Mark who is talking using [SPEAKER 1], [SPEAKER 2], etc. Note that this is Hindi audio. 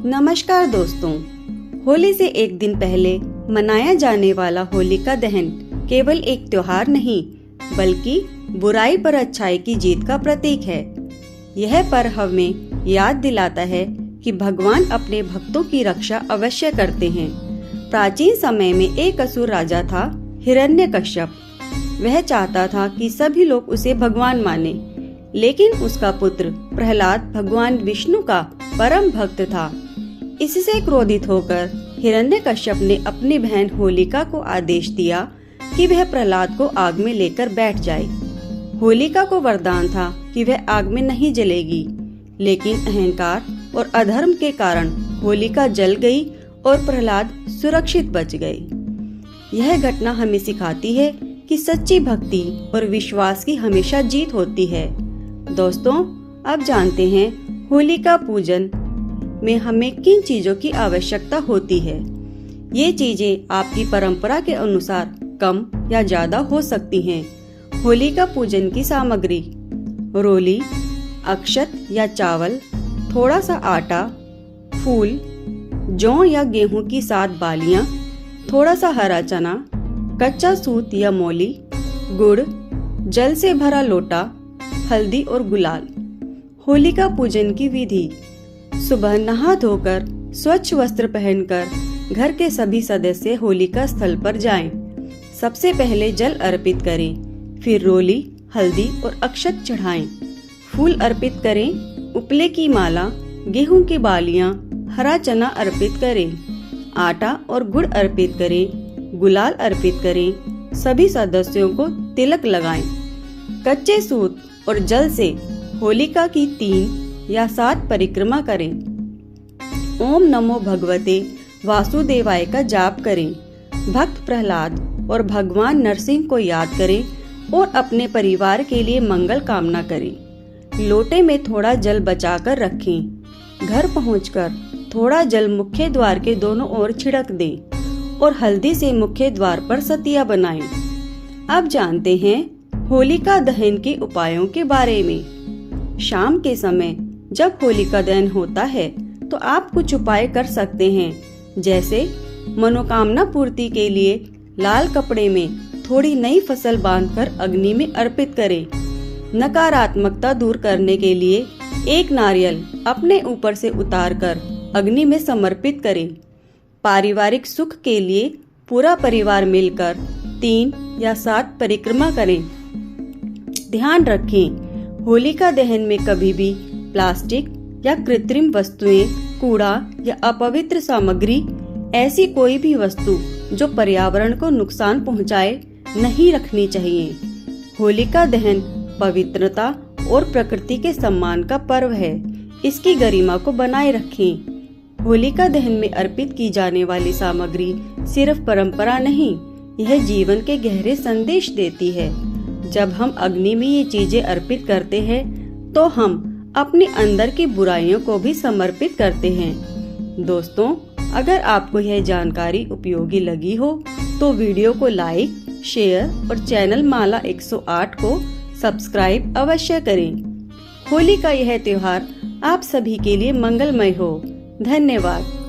[SPEAKER 1] नमस्कार दोस्तों, होली से एक दिन पहले मनाया जाने वाला होलिका दहन केवल एक त्योहार नहीं बल्कि बुराई पर अच्छाई की जीत का प्रतीक है। यह पर्व हमें याद दिलाता है कि भगवान अपने भक्तों की रक्षा अवश्य करते हैं। प्राचीन समय में एक असुर राजा था, हिरण्यकश्यप। वह चाहता था कि सभी लोग उसे भगवान माने, लेकिन उसका पुत्र प्रहलाद भगवान विष्णु का परम भक्त था। इससे क्रोधित होकर हिरण्यकश्यप ने अपनी बहन होलिका को आदेश दिया कि वह प्रहलाद को आग में लेकर बैठ जाए। होलिका को वरदान था कि वह आग में नहीं जलेगी, लेकिन अहंकार और अधर्म के कारण होलिका जल गई और प्रहलाद सुरक्षित बच गए। यह घटना हमें सिखाती है कि सच्ची भक्ति और विश्वास की हमेशा जीत होती है। दोस्तों, अब जानते हैं होलिका पूजन में हमें किन चीजों की आवश्यकता होती है। ये चीजें आपकी परंपरा के अनुसार कम या ज्यादा हो सकती हैं। होलिका पूजन की सामग्री: रोली, अक्षत या चावल, थोड़ा सा आटा, फूल, जौ या गेहूं की 7 बालियां, थोड़ा सा हरा चना, कच्चा सूत या मौली, गुड़, जल से भरा लोटा, हल्दी और गुलाल। होलिका पूजन की विधि: सुबह नहा धोकर स्वच्छ वस्त्र पहनकर घर के सभी सदस्य होलिका स्थल पर जाएं। सबसे पहले जल अर्पित करें, फिर रोली, हल्दी और अक्षत चढ़ाएं। फूल अर्पित करें, उपले की माला, गेहूं की बालियां, हरा चना अर्पित करें, आटा और गुड़ अर्पित करें, गुलाल अर्पित करें। सभी सदस्यों को तिलक लगाएं। कच्चे सूत और जल से होलिका की 3 या 7 परिक्रमा करें। ओम नमो भगवते वासुदेवाय का जाप करें। भक्त प्रहलाद और भगवान नरसिंह को याद करें और अपने परिवार के लिए मंगल कामना करें। लोटे में थोड़ा जल बचाकर रखें। घर पहुंचकर थोड़ा जल मुख्य द्वार के दोनों ओर छिड़क दें और हल्दी से मुख्य द्वार पर सतिया बनाएं। अब जानते हैं होलिका दहन के उपायों के बारे में। शाम के समय जब होलिका दहन होता है तो आप कुछ उपाय कर सकते हैं, जैसे मनोकामना पूर्ति के लिए लाल कपड़े में थोड़ी नई फसल बांधकर अग्नि में अर्पित करें। नकारात्मकता दूर करने के लिए एक नारियल अपने ऊपर से उतारकर अग्नि में समर्पित करें। पारिवारिक सुख के लिए पूरा परिवार मिलकर 3 या 7 परिक्रमा करें। ध्यान रखें, होलिका दहन में कभी भी प्लास्टिक या कृत्रिम वस्तुएं, कूड़ा या अपवित्र सामग्री, ऐसी कोई भी वस्तु जो पर्यावरण को नुकसान पहुंचाए, नहीं रखनी चाहिए। होलिका दहन पवित्रता और प्रकृति के सम्मान का पर्व है। इसकी गरिमा को बनाए रखें। होलिका दहन में अर्पित की जाने वाली सामग्री सिर्फ परंपरा नहीं, यह जीवन के गहरे संदेश देती है। जब हम अग्नि में ये चीजें अर्पित करते हैं तो हम अपने अंदर की बुराइयों को भी समर्पित करते हैं। दोस्तों, अगर आपको यह जानकारी उपयोगी लगी हो तो वीडियो को लाइक, शेयर और चैनल माला 108 को सब्सक्राइब अवश्य करें। होली का यह त्योहार आप सभी के लिए मंगलमय हो। धन्यवाद।